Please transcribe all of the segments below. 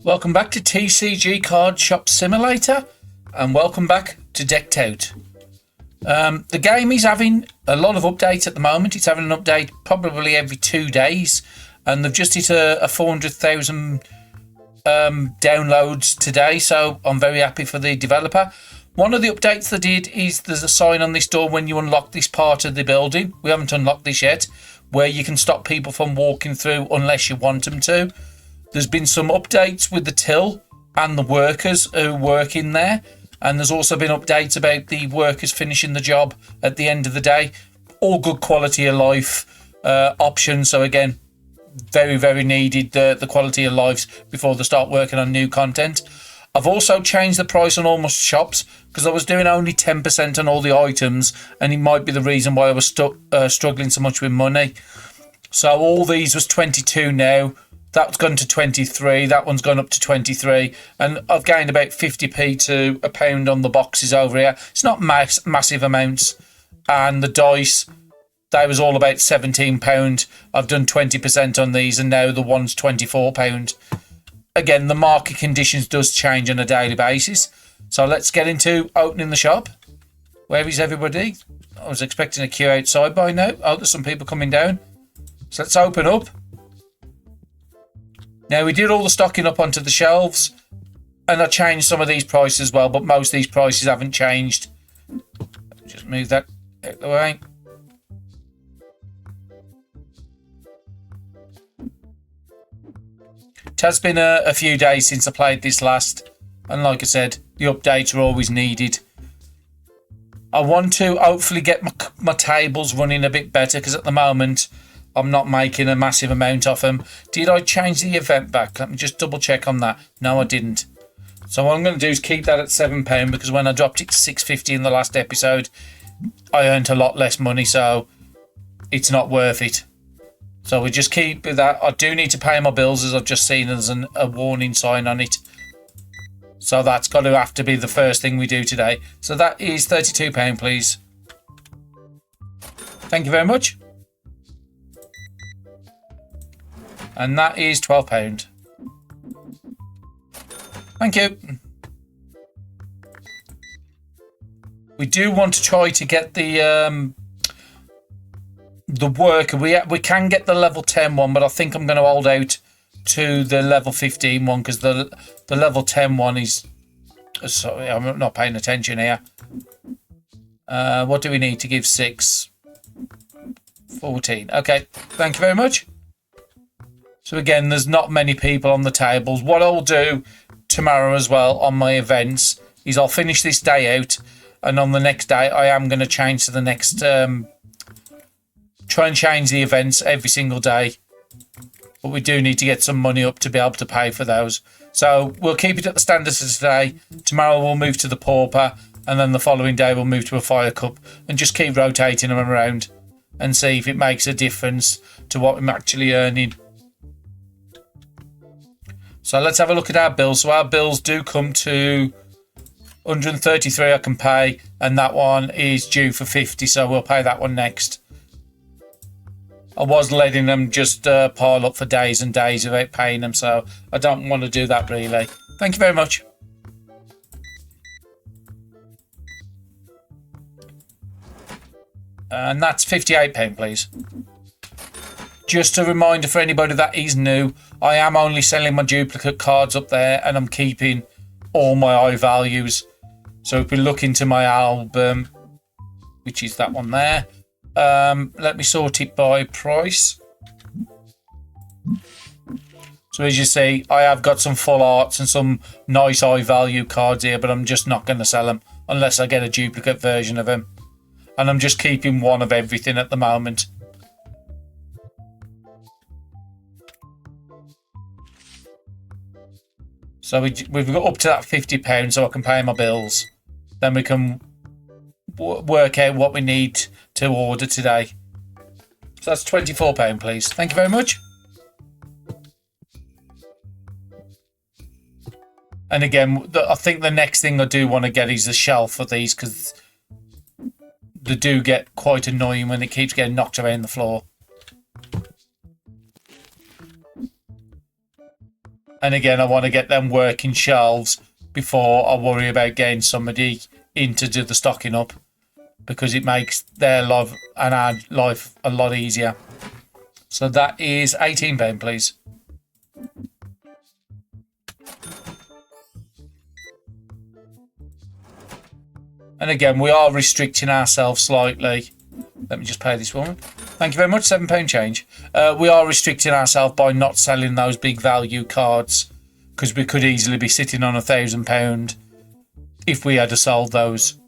Welcome back to TCG Card Shop Simulator, and welcome back to Decked Out. The game is having a lot of updates at the moment. It's having an update probably every 2 days, and they've just hit a 400,000 downloads today, so I'm very happy for the developer. One of the updates they did is there's a sign on this door when you unlock this part of the building. We haven't unlocked this yet, where you can stop people from walking through unless you want them to. There's been some updates with the till and the workers who work in there. And there's also been updates about the workers finishing the job at the end of the day. All good quality of life options. So again, very, very needed the quality of lives before they start working on new content. I've also changed the price on all my shops because I was doing only 10% on all the items. And it might be the reason why I was struggling so much with money. So all these was 22 now. That's gone to 23. That one's gone up to 23. And I've gained about 50p to £1 on the boxes over here. It's not massive amounts. And the dice, they was all about £17. I've done 20% on these, and now the one's £24. Again, the market conditions does change on a daily basis. So let's get into opening the shop. Where is everybody? I was expecting a queue outside by now. Oh, there's some people coming down. So let's open up. Now, we did all the stocking up onto the shelves, and I changed some of these prices as well, but most of these prices haven't changed. Just move that out of the way. It has been a few days since I played this last, and like I said, the updates are always needed. I want to hopefully get my tables running a bit better, because at the moment I'm not making a massive amount of them. Did I change the event back? Let me just double check on that. No, I didn't. So what I'm going to do is keep that at £7, because when I dropped it to £6.50 in the last episode, I earned a lot less money, so it's not worth it. So we just keep with that. I do need to pay my bills, as I've just seen there's a warning sign on it. So that's got to have to be the first thing we do today. So that is £32, please. Thank you very much. And that is £12. Thank you. We do want to try to get the worker. We can get the level 10 one, but I think I'm going to hold out to the level 15 one, because the level 10 one is... Sorry, I'm not paying attention here. What do we need to give 6? 14. Okay, thank you very much. So again, there's not many people on the tables. What I'll do tomorrow as well on my events is I'll finish this day out, and on the next day I am going to change to the next... try and change the events every single day. But we do need to get some money up to be able to pay for those. So we'll keep it at the standards of today. Tomorrow we'll move to the pauper, and then the following day we'll move to a fire cup, and just keep rotating them around and see if it makes a difference to what I'm actually earning. So let's have a look at our bills. So our bills do come to 133 I can pay, and that one is due for 50, so we'll pay that one next. I was letting them just pile up for days and days without paying them, so I don't want to do that really. Thank you very much. And that's £58, please. Just a reminder for anybody that is new, I am only selling my duplicate cards up there, and I'm keeping all my high values. So if we look into my album, which is that one there, let me sort it by price. So as you see, I have got some full arts and some nice high value cards here, but I'm just not going to sell them unless I get a duplicate version of them. And I'm just keeping one of everything at the moment. So we've got up to that £50 so I can pay my bills. Then we can work out what we need to order today. So that's £24, please. Thank you very much. And again, I think the next thing I do want to get is the shelf for these, because they do get quite annoying when it keeps getting knocked around the floor. And again, I want to get them working shelves before I worry about getting somebody in to do the stocking up, because it makes their life and our life a lot easier. So that is £18, please. And again, we are restricting ourselves slightly. Let me just pay this woman. Thank you very much, £7 change. We are restricting ourselves by not selling those big value cards, because we could easily be sitting on £1,000 if we had sold those.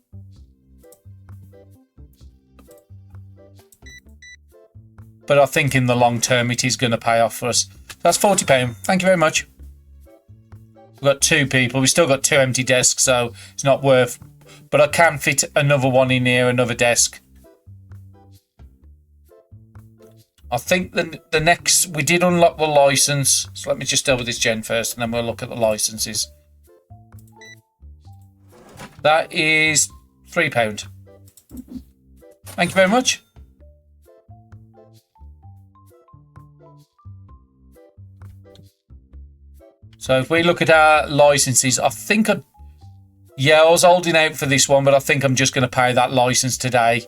But I think in the long term it is going to pay off for us. That's £40. Thank you very much. We've got 2 people. We've still got 2 empty desks, so it's not worth. But I can fit another one in here, another desk. I think the next, we did unlock the license. So let me just deal with this gen first, and then we'll look at the licenses. That is £3. Thank you very much. So if we look at our licenses, I think I was holding out for this one, but I think I'm just going to pay that license today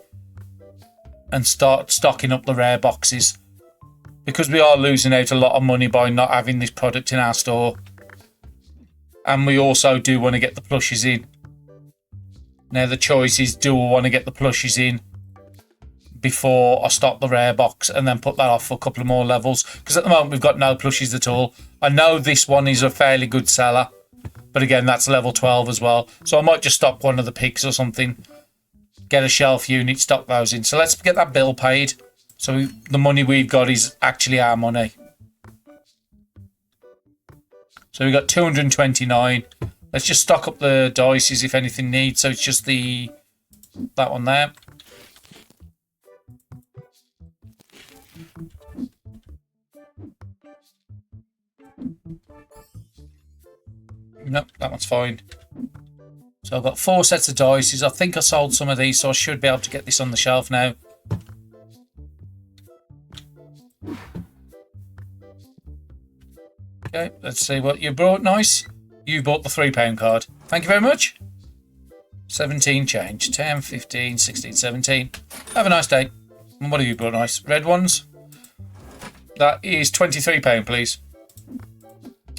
and start stocking up the rare boxes, because we are losing out a lot of money by not having this product in our store. And we also do want to get the plushies in. Now the choice is, do I want to get the plushies in before I stock the rare box and then put that off for a couple of more levels? Because at the moment we've got no plushies at all. I know this one is a fairly good seller, but again, that's level 12 as well. So I might just stock one of the picks or something, get a shelf unit, stock those in. So let's get that bill paid. So the money we've got is actually our money. So we've got 229. Let's just stock up the dices if anything needs. So it's just that one there. Nope, that one's fine. So I've got 4 sets of dice. I think I sold some of these, so I should be able to get this on the shelf now. Okay, let's see what you brought. Nice. You bought the £3 card. Thank you very much. 17 change. 10, 15, 16, 17. Have a nice day. And what have you brought? Nice. Red ones. That is £23, please.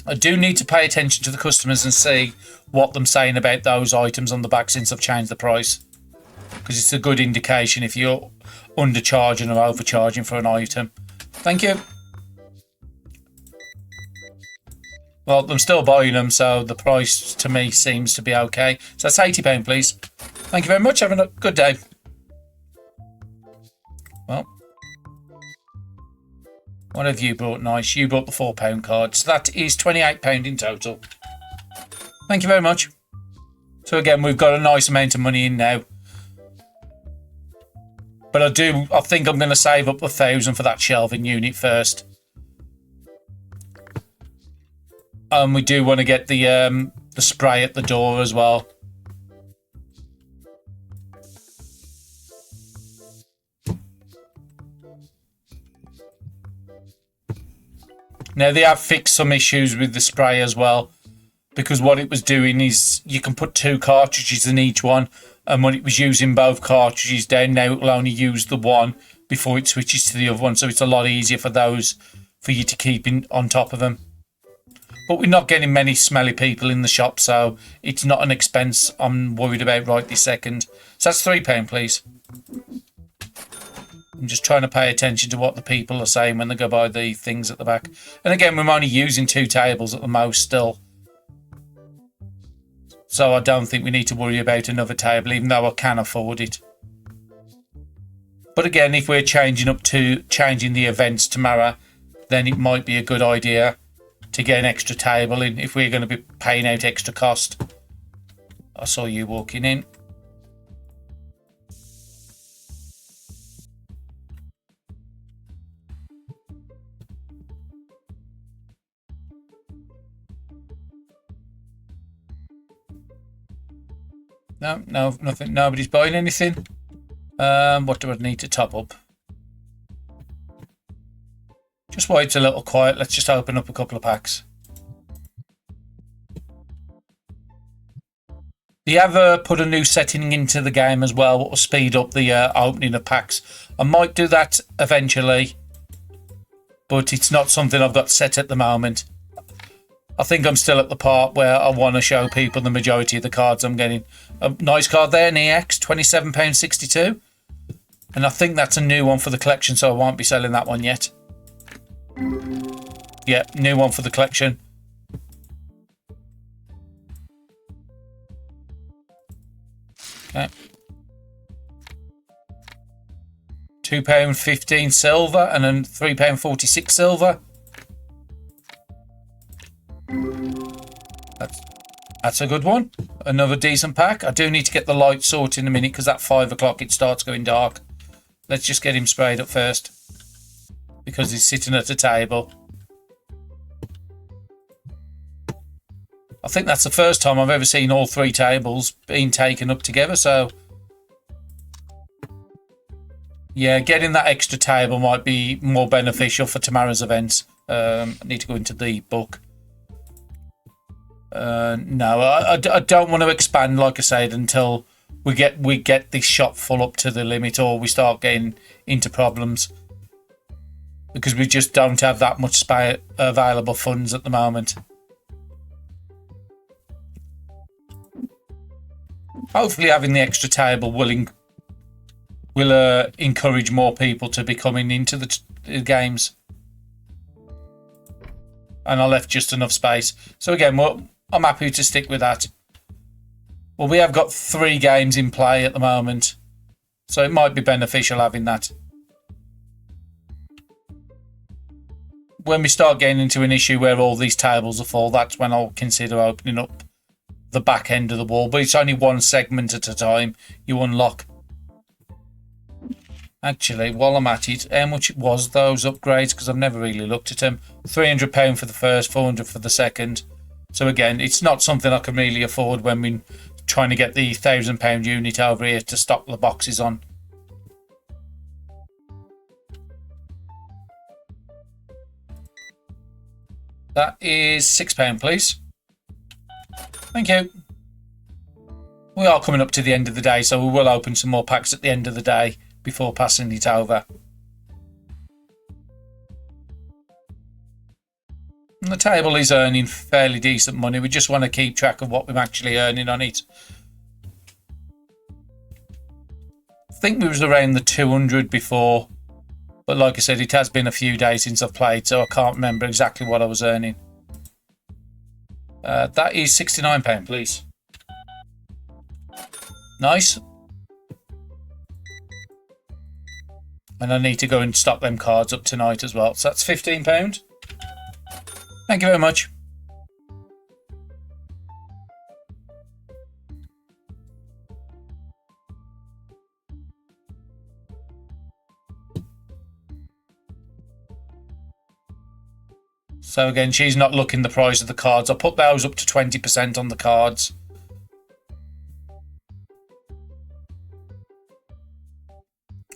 I do need to pay attention to the customers and see what they're saying about those items on the back since I've changed the price, because it's a good indication if you're undercharging or overcharging for an item. Thank you. Well, I'm still buying them, so the price to me seems to be okay. So that's £80, please. Thank you very much. Have a good day. Well, what have you brought? Nice. You brought the £4 card. So that is £28 in total. Thank you very much. So again, we've got a nice amount of money in now. But I think I'm going to save up 1,000 for that shelving unit first. We do want to get the spray at the door as well. Now they have fixed some issues with the spray as well, because what it was doing is you can put 2 cartridges in each one, and when it was using both cartridges down, now it will only use the one before it switches to the other one, so it's a lot easier for you to keep on top of them. But we're not getting many smelly people in the shop, so it's not an expense I'm worried about right this second. So that's £3, please. I'm just trying to pay attention to what the people are saying when they go by the things at the back. And again, we're only using 2 tables at the most still. So I don't think we need to worry about another table, even though I can afford it. But again, if we're changing the events tomorrow, then it might be a good idea to get an extra table in if we're going to be paying out extra cost. I saw you walking in. No, nothing. Nobody's buying anything. What do I need to top up? Just while it's a little quiet, let's just open up a couple of packs. They have put a new setting into the game as well, what will speed up the opening of packs. I might do that eventually, but it's not something I've got set at the moment. I think I'm still at the part where I want to show people the majority of the cards I'm getting. A nice card there, an EX, £27.62. And I think that's a new one for the collection, so I won't be selling that one yet. Yeah, new one for the collection. Okay. £2.15 silver and then £3.46 silver. That's a good one. Another decent pack. I do need to get the light sorted in a minute because at 5 o'clock it starts going dark. Let's just get him sprayed up first because he's sitting at a table. I think that's the first time I've ever seen all 3 tables being taken up together, so yeah, getting that extra table might be more beneficial for tomorrow's events. I need to go into the book. No, I don't want to expand, like I said, until we get this shop full up to the limit, or we start getting into problems, because we just don't have that much available funds at the moment. Hopefully having the extra table will encourage more people to be coming into the games. And I left just enough space. So again, I'm happy to stick with that. Well, we have got 3 games in play at the moment, so it might be beneficial having that. When we start getting into an issue where all these tables are full, that's when I'll consider opening up the back end of the wall, but it's only one segment at a time you unlock. Actually, while I'm at it, how much was those upgrades? Because I've never really looked at them. £300 for the first, £400 for the second. So again, it's not something I can really afford when we're trying to get the £1,000 unit over here to stock the boxes on. That is £6, please. Thank you. We are coming up to the end of the day, so we will open some more packs at the end of the day before passing it over. And the table is earning fairly decent money. We just want to keep track of what we're actually earning on it. I think we was around the 200 before, but like I said, it has been a few days since I've played, so I can't remember exactly what I was earning. That is £69, please. Nice. And I need to go and stock them cards up tonight as well. So that's £15. Thank you very much. So again, she's not looking the price of the cards. I put those up to 20% on the cards.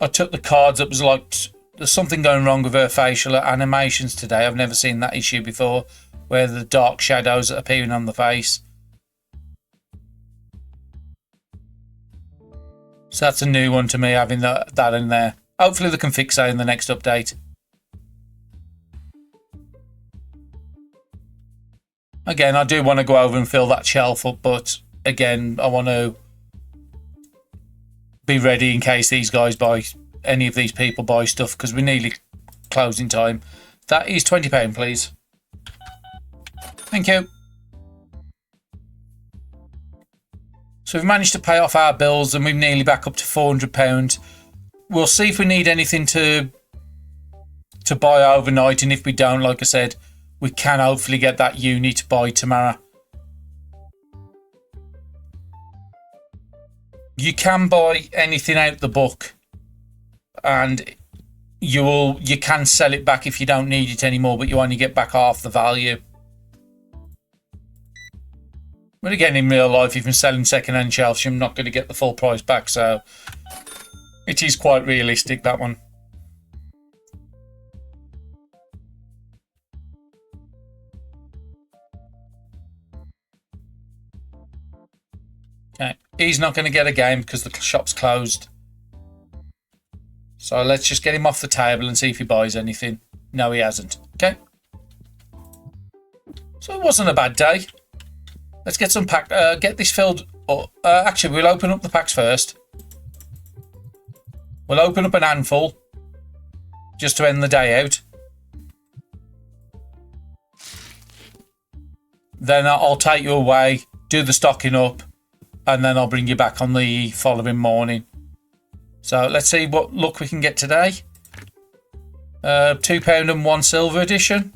I took the cards up, was like, there's something going wrong with her facial animations today. I've never seen that issue before, where the dark shadows are appearing on the face. So that's a new one to me, having that in there. Hopefully they can fix that in the next update. Again, I do want to go over and fill that shelf up, but again, I want to be ready in case these guys buy, any of these people buy stuff, because we're nearly closing time. That is £20, please. Thank you. So we've managed to pay off our bills and we're nearly back up to £400. We'll see if we need anything to buy overnight, and if we don't, like I said, we can hopefully get that unit by tomorrow. You can buy anything out the book, and you can sell it back if you don't need it anymore, but you only get back half the value. But again, in real life, if you're selling second-hand shelves, you're not going to get the full price back, so it is quite realistic, that one. Okay, he's not going to get a game because the shop's closed. So let's just get him off the table and see if he buys anything. No, he hasn't. Okay. So it wasn't a bad day. Let's get some pack. Get this filled. Actually, we'll open up the packs first. We'll open up an handful just to end the day out. Then I'll take you away, do the stocking up, and then I'll bring you back on the following morning. So let's see what luck we can get today. £2 and 1 silver edition.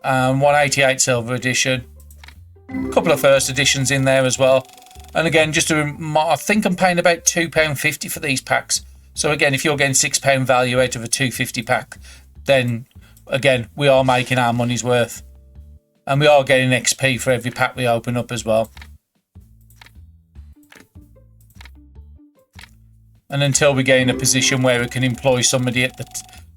And 188 silver edition. A couple of first editions in there as well. And again, just I think I'm paying about £2.50 for these packs. So again, if you're getting £6 value out of a £2.50 pack, then again, we are making our money's worth. And we are getting XP for every pack we open up as well. And until we get in a position where we can employ somebody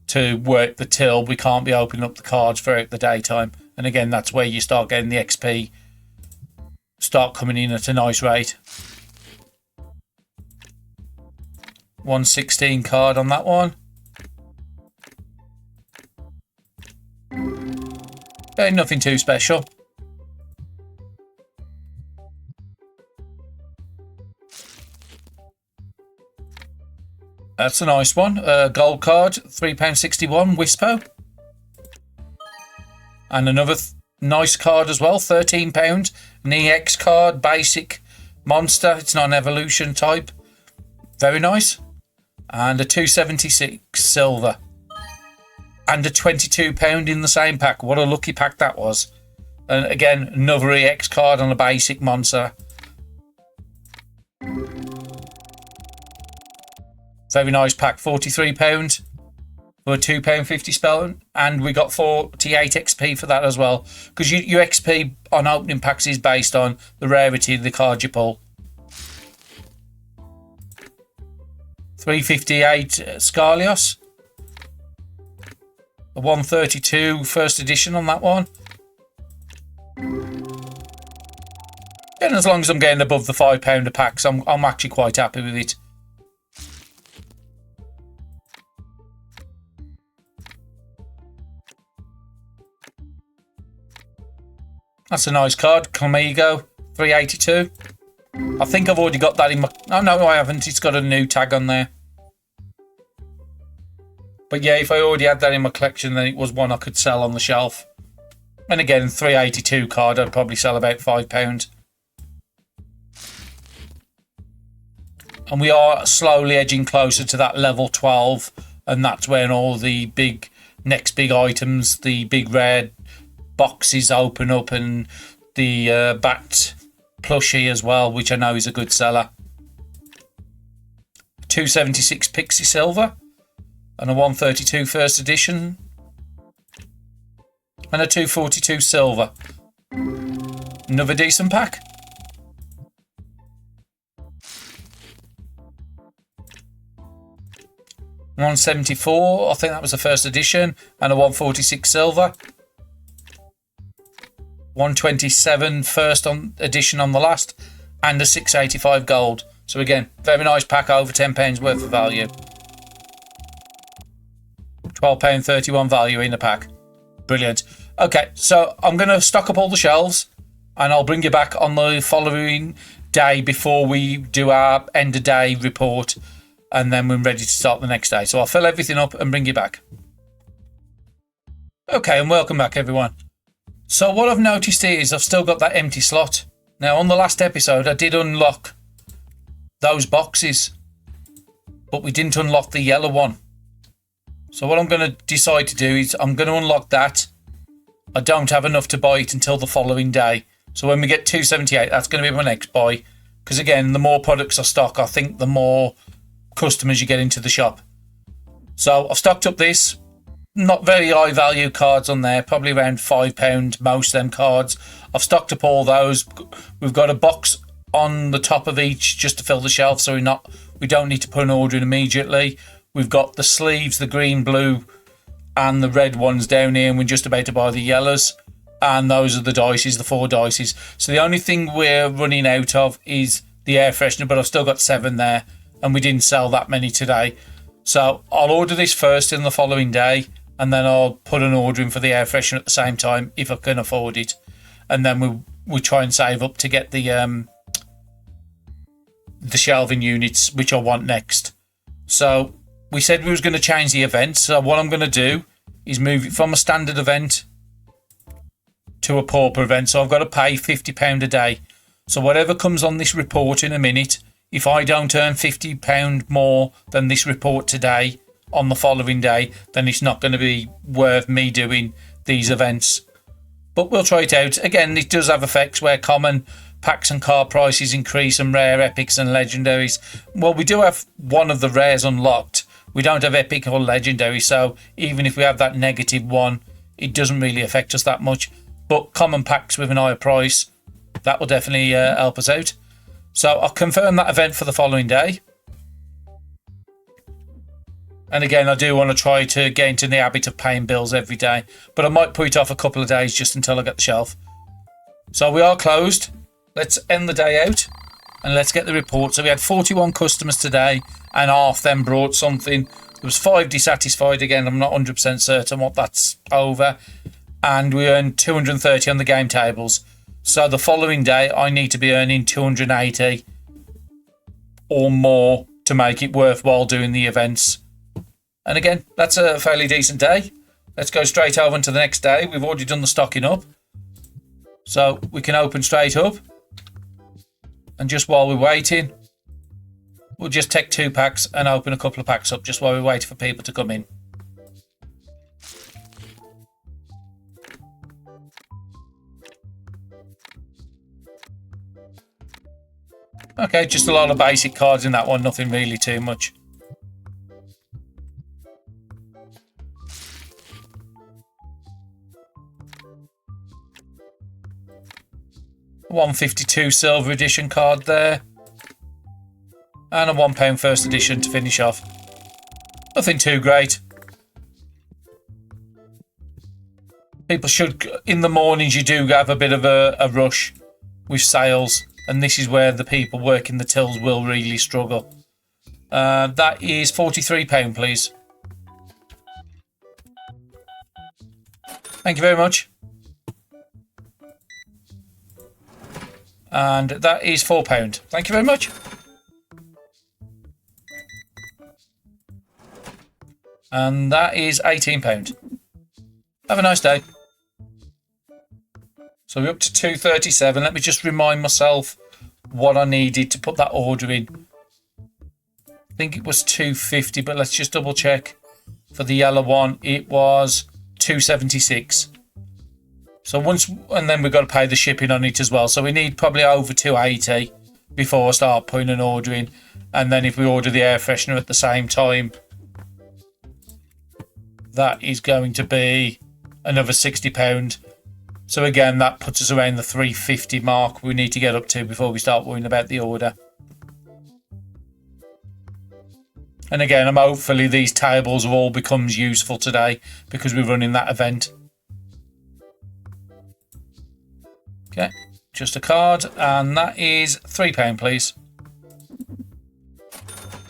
to work the till, we can't be opening up the cards throughout the daytime. And again, that's where you start getting the XP. Start coming in at a nice rate. 116 card on that one. Nothing too special. That's a nice one. Gold card, £3.61, Wispo. And another nice card as well, £13. An EX card, basic monster. It's not an evolution type. Very nice. And a 276 silver. And a £22 in the same pack. What a lucky pack that was. And again, another EX card on a basic monster. Very nice pack, £43 for a £2.50 spell, and we got 48 XP for that as well. Because your XP on opening packs is based on the rarity of the card you pull. 358 Scalios. A 132 first edition on that one. And as long as I'm getting above the £5 a pack, so I'm actually quite happy with it. That's a nice card. Comigo, 382. I think I've already got that in my... Oh, no, I haven't. It's got a new tag on there. But yeah, if I already had that in my collection, then it was one I could sell on the shelf. And again, 382 card, I'd probably sell about £5. And we are slowly edging closer to that level 12. And that's when all the next big items, the big rare boxes open up, and the bat plushie as well, which I know is a good seller. 276 pixie silver and a 132 first edition and a 242 silver. Another decent pack. $174, I think that was the first edition, and a 146 silver. 127 first edition on the last, and a 685 gold. So again, very nice pack, over £10 worth of value. £12.31 value in a pack. Brilliant. Okay, so I'm going to stock up all the shelves, and I'll bring you back on the following day before we do our end of day report, and then we're ready to start the next day. So I'll fill everything up and bring you back. Okay, and welcome back, everyone. So what I've noticed here is I've still got that empty slot. Now, on the last episode, I did unlock those boxes, but we didn't unlock the yellow one. So what I'm going to decide to do is I'm going to unlock that. I don't have enough to buy it until the following day. So when we get 278, that's going to be my next buy. Because again, the more products I stock, I think the more customers you get into the shop. So I've stocked up this. Not very high value cards on there, probably around £5 most of them cards. I've stocked up all those. We've got a box on the top of each just to fill the shelf, so we don't need to put an order in immediately. We've got the sleeves, the green, blue and the red ones down here, and we're just about to buy the yellows. and those are the dices, the 4 dices. So the only thing we're running out of is the air freshener, but I've still got 7 there, and we didn't sell that many today. So I'll order this first in the following day, and then I'll put an order in for the air freshener at the same time if I can afford it, and then we try and save up to get the shelving units, which I want next. So we said we was going to change the event. So what I'm going to do is move it from a standard event to a pauper event. So I've got to pay £50 a day. So whatever comes on this report in a minute, if I don't earn £50 more than this report today on the following day, then it's not going to be worth me doing these events. But we'll try it out. Again, it does have effects where common packs and card prices increase and rare epics and legendaries. Well, we do have one of the rares unlocked. We don't have epic or legendary, so even if we have that negative one, it doesn't really affect us that much. But common packs with an higher price, that will definitely help us out. So I'll confirm that event for the following day. And again, I do want to try to get into the habit of paying bills every day, but I might put it off a couple of days just until I get the shelf. So we are closed. Let's end the day out and let's get the report. So we had 41 customers today and half them brought something. There was 5 dissatisfied. Again, I'm not 100% certain what that's over. And we earned 230 on the game tables. So the following day, I need to be earning 280 or more to make it worthwhile doing the events. And again, that's a fairly decent day. Let's go straight over to the next day. We've already done the stocking up. So we can open straight up. And just while we're waiting, we'll just take 2 packs and open a couple of packs up just while we wait for people to come in. Okay, just a lot of basic cards in that one, nothing really too much. £152 silver edition card there. And a £1 first edition to finish off. Nothing too great. People should, in the mornings you do have a bit of a rush with sales. And this is where the people working the tills will really struggle. That is £43, please. Thank you very much. And that is £4. Thank you very much. And that is £18. Have a nice day. So we're up to 237. Let me just remind myself what I needed to put that order in. I think it was 250, but let's just double check. For the yellow one, it was 276. So once, and then we've got to pay the shipping on it as well. So we need probably over 280 before I start putting an order in. And then if we order the air freshener at the same time, that is going to be another £60. So again, that puts us around the 350 mark we need to get up to before we start worrying about the order. And again, hopefully these tables have all become useful today because we're running that event. Okay, just a card, and that is £3, please.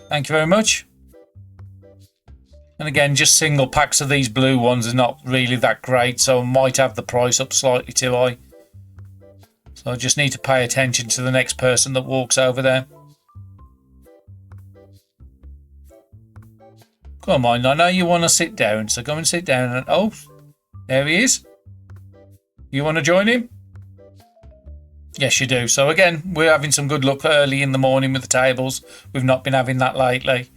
Thank you very much. And again, just single packs of these blue ones are not really that great, so I might have the price up slightly too high. So I just need to pay attention to the next person that walks over there. Come on, I know you want to sit down, so come and sit down. And oh, there he is. You want to join him? Yes, you do. So again, we're having some good luck early in the morning with the tables. We've not been having that lately.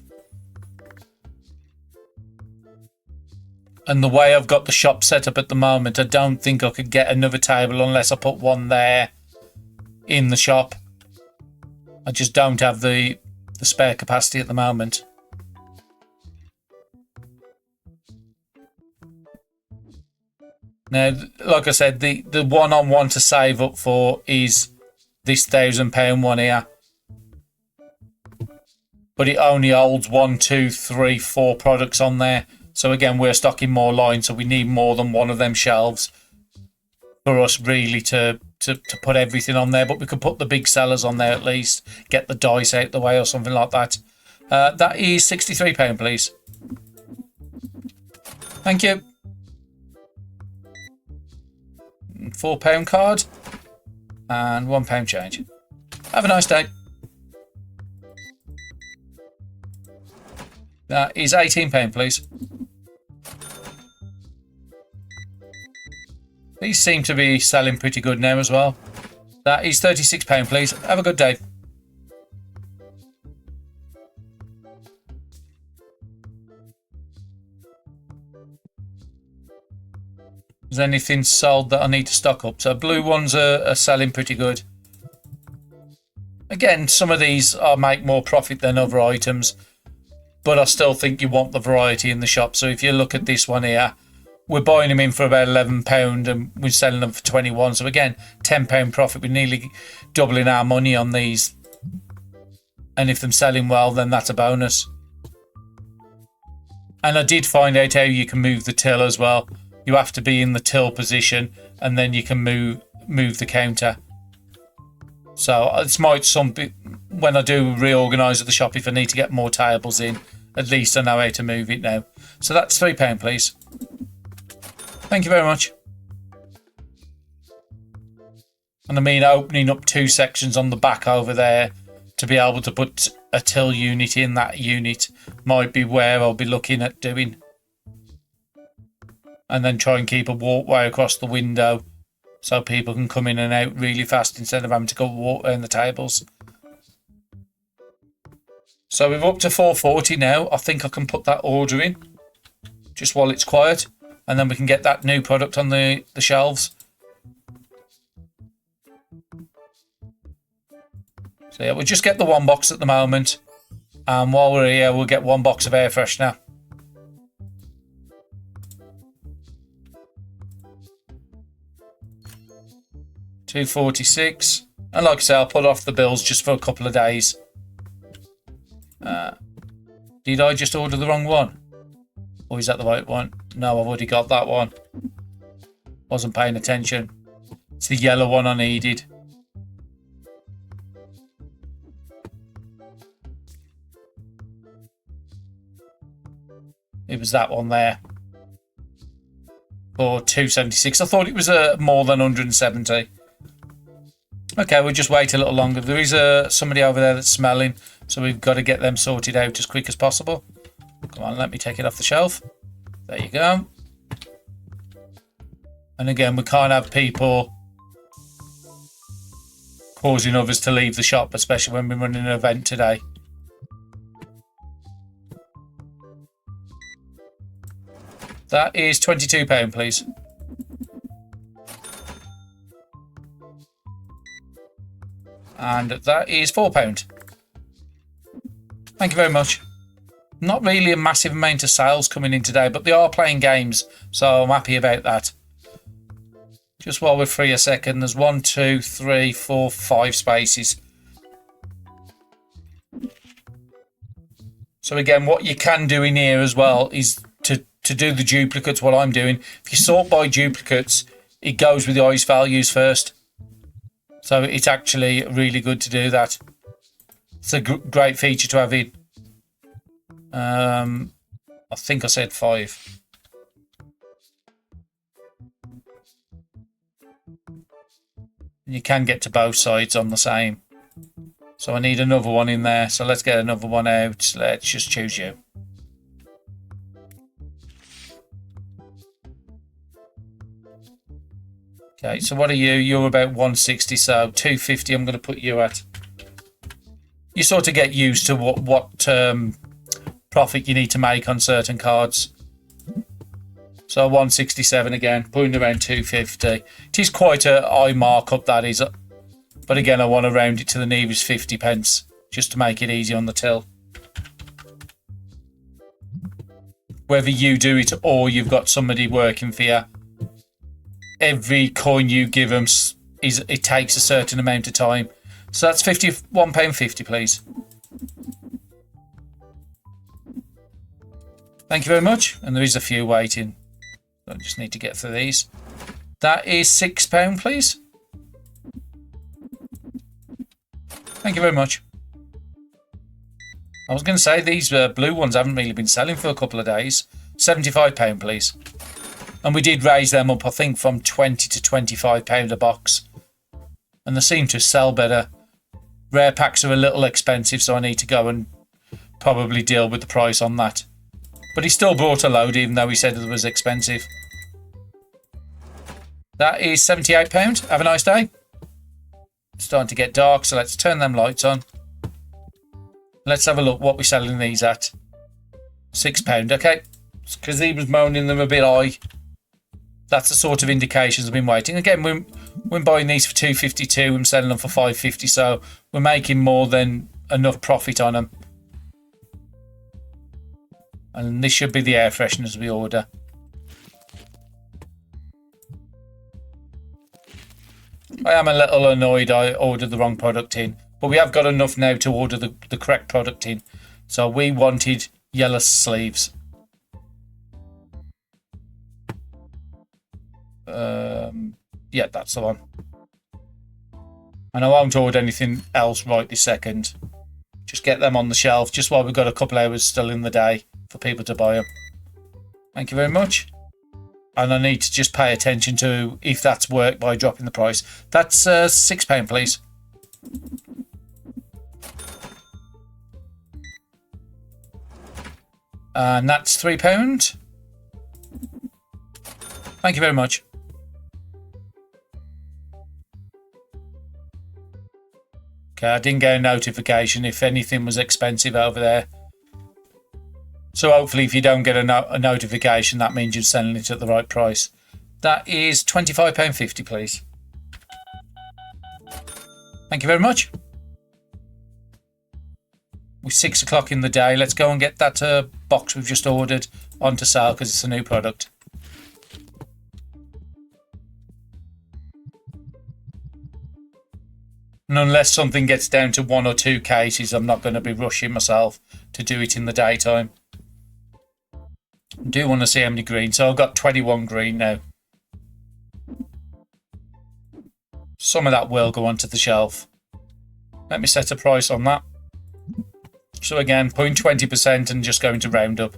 And the way I've got the shop set up at the moment, I don't think I could get another table unless I put one there in the shop. I just don't have the spare capacity at the moment. Now, like I said, the one I want to save up for is this £1,000 one here. But it only holds 1, 2, 3, 4 products on there. So again, we're stocking more lines, so we need more than one of them shelves for us really to put everything on there, but we could put the big sellers on there at least, get the dice out the way or something like that. That is £63, please. Thank you. £4 card and £1 change. Have a nice day. That is £18, please. These seem to be selling pretty good now as well. That is £36, please. Have a good day. Is anything sold that I need to stock up? So blue ones are selling pretty good. Again, some of these make more profit than other items, but I still think you want the variety in the shop. So if you look at this one here, we're buying them in for about £11 and we're selling them for £21. So again, £10 profit. We're nearly doubling our money on these. And if they're selling well, then that's a bonus. And I did find out how you can move the till as well. You have to be in the till position and then you can move the counter. So it's might something when I do reorganise the shop, if I need to get more tables in, at least I know how to move it now. So that's £3, please. Thank you very much. And I mean, opening up 2 sections on the back over there to be able to put a till unit in that unit might be where I'll be looking at doing. And then try and keep a walkway across the window so people can come in and out really fast instead of having to go walk around the tables. So we're up to 440 now. I think I can put that order in just while it's quiet, and then we can get that new product on the shelves. So yeah, we'll just get the 1 box at the moment, and while we're here we'll get 1 box of air freshener. £2.46, and like I say, I'll put off the bills just for a couple of days. Did I just order the wrong one? Or is that the right one? No, I've already got that one. Wasn't paying attention. It's the yellow one I needed. It was that one there. For £2.76. I thought it was more than 170. Okay, we'll just wait a little longer. There is somebody over there that's smelling, so we've got to get them sorted out as quick as possible. Come on, let me take it off the shelf. There you go. And again, we can't have people causing others to leave the shop, especially when we're running an event today. That is £22, please. And that is £4. Thank you very much. Not really a massive amount of sales coming in today, but they are playing games, so I'm happy about that. Just while we're free a second, there's 1, 2, 3, 4, 5 spaces. So again, what you can do in here as well is to do the duplicates, what I'm doing. If you sort by duplicates, it goes with the highest values first. So it's actually really good to do that. It's a great feature to have in. I think I said 5. And you can get to both sides on the same. So I need another one in there. So let's get another one out. Let's just choose you. Okay, so what are you? You're about 160, so 250 I'm going to put you at. You sort of get used to what profit you need to make on certain cards. So 167 again, putting around 250. It is quite a high markup, that is. But again, I want to round it to the nearest 50 pence, just to make it easy on the till. Whether you do it or you've got somebody working for you, every coin you give them, it takes a certain amount of time. So that's £51.50, please. Thank you very much. And there is a few waiting. I just need to get through these. That is £6, please. Thank you very much. I was going to say these blue ones haven't really been selling for a couple of days. £75, please. And we did raise them up, I think, from £20 to £25 a box. And they seem to sell better. Rare packs are a little expensive, so I need to go and probably deal with the price on that. But he still brought a load, even though he said it was expensive. That is £78. Have a nice day. It's starting to get dark, so let's turn them lights on. Let's have a look what we're selling these at. £6, okay. Because he was moaning them a bit high. That's the sort of indications I've been waiting. Again, we're buying these for $2.52 and selling them for $5.50, so we're making more than enough profit on them. And this should be the air fresheners we order. I am a little annoyed I ordered the wrong product in, but we have got enough now to order the correct product in. So we wanted yellow sleeves. Yeah, that's the one. And I won't order anything else right this second. Just get them on the shelf just while we've got a couple hours still in the day for people to buy them. Thank you very much. And I need to just pay attention to if that's worked by dropping the price. That's £6, please. And that's £3. Thank you very much. Okay, I didn't get a notification if anything was expensive over there. So hopefully if you don't get a notification, that means you're selling it at the right price. That is £25.50, please. Thank you very much. We're 6 o'clock in the day. Let's go and get that box we've just ordered onto sale because it's a new product. And unless something gets down to 1 or 2 cases, I'm not going to be rushing myself to do it in the daytime. I do want to see how many green. So I've got 21 green now. Some of that will go onto the shelf. Let me set a price on that. So again, 0.20% and just going to round up.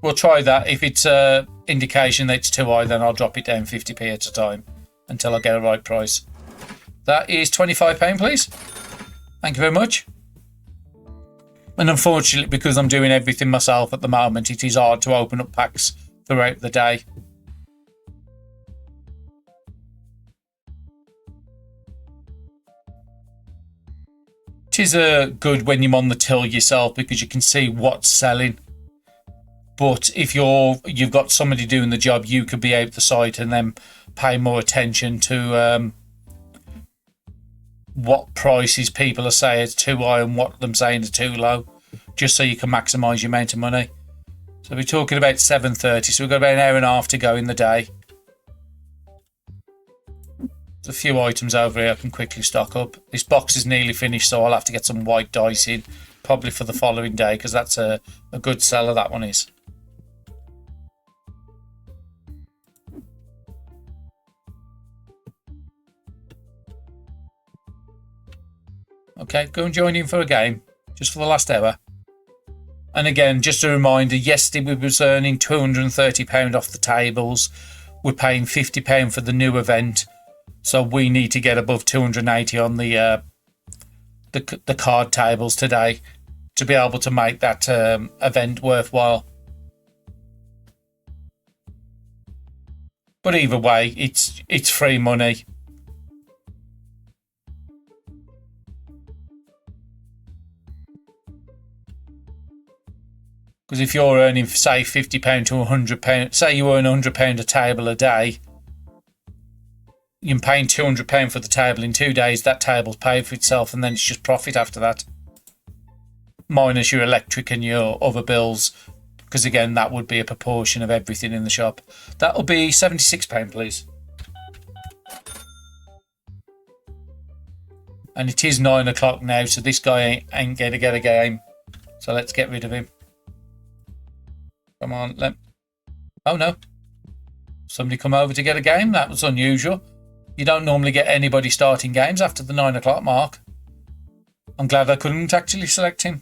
We'll try that. If it's an indication that it's too high, then I'll drop it down 50p at a time until I get a right price. That is £25, please. Thank you very much. And unfortunately, because I'm doing everything myself at the moment, it is hard to open up packs throughout the day. It is good when you're on the till yourself because you can see what's selling. But if you've got somebody doing the job, you could be out the site and then pay more attention to what prices people are saying is too high and what them saying is too low, just so you can maximise your amount of money. So we're talking about 7:30, so we've got about an hour and a half to go in the day. There's a few items over here I can quickly stock up. This box is nearly finished, so I'll have to get some white dice in, probably for the following day, because that's a good seller, that one is. Okay, go and join in for a game, just for the last hour. And again, just a reminder, yesterday we was earning £230 off the tables. We're paying £50 for the new event. So we need to get above 280 on the card tables today to be able to make that event worthwhile. But either way, it's free money. Because if you're earning, say, £50 to £100, say you earn £100 a table a day, you're paying £200 for the table in 2 days, that table's paid for itself, and then it's just profit after that. Minus your electric and your other bills, because again, that would be a proportion of everything in the shop. That'll be £76, please. And it is 9 o'clock now, so this guy ain't going to get a game. So let's get rid of him. Come on, oh no, Somebody come over to get a game. That was unusual. You don't normally get anybody starting games after the 9 o'clock mark. I'm glad I couldn't actually select him.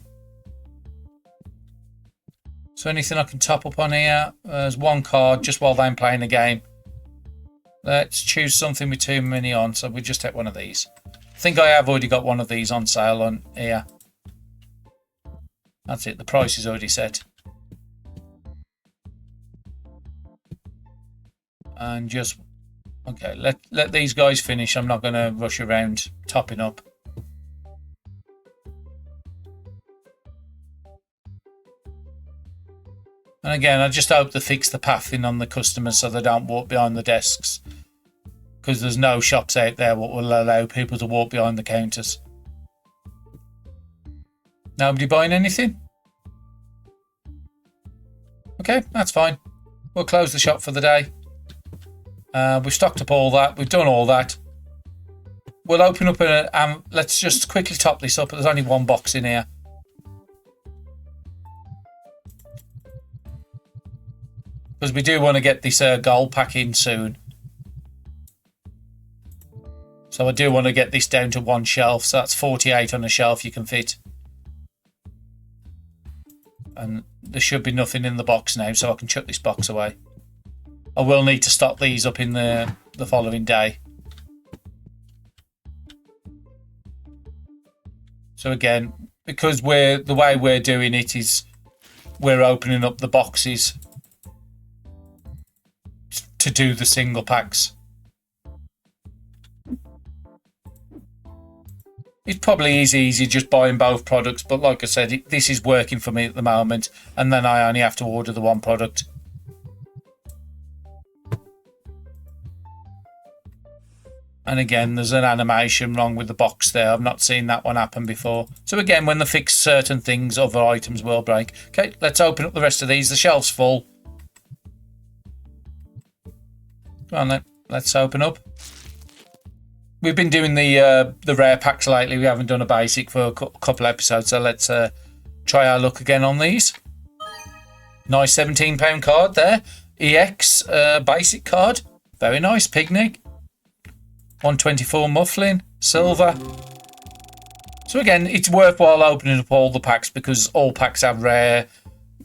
So anything I can top up on here? There's one card just while I'm playing the game. Let's choose something with too many on. So we just take one of these. I think I have already got one of these on sale on here. That's it. The price is already set. And just... Okay, let these guys finish. I'm not going to rush around topping up. And again, I just hope they fix the pathing on the customers so they don't walk behind the desks. Because there's no shops out there that will allow people to walk behind the counters. Nobody buying anything? Okay, that's fine. We'll close the shop for the day. We've stocked up all that. We've done all that. We'll open up let's just quickly top this up. There's only one box in here. Because we do want to get this gold pack in soon. So I do want to get this down to one shelf. So that's 48 on a shelf you can fit. And there should be nothing in the box now, so I can chuck this box away. I will need to stock these up in the following day. So again, because the way we're doing it is we're opening up the boxes to do the single packs. It probably is easy just buying both products, but like I said, this is working for me at the moment, and then I only have to order the one product. And again, there's an animation wrong with the box there. I've not seen that one happen before. So again, when they fix certain things, other items will break. Okay, let's open up the rest of these. The shelf's full. Go on then, let's open up. We've been doing the rare packs lately. We haven't done a basic for a couple episodes, so let's try our luck again on these. Nice £17 card there. EX basic card. Very nice. Picnic. 124 Mufflin. Silver. So again, it's worthwhile opening up all the packs because all packs have rare,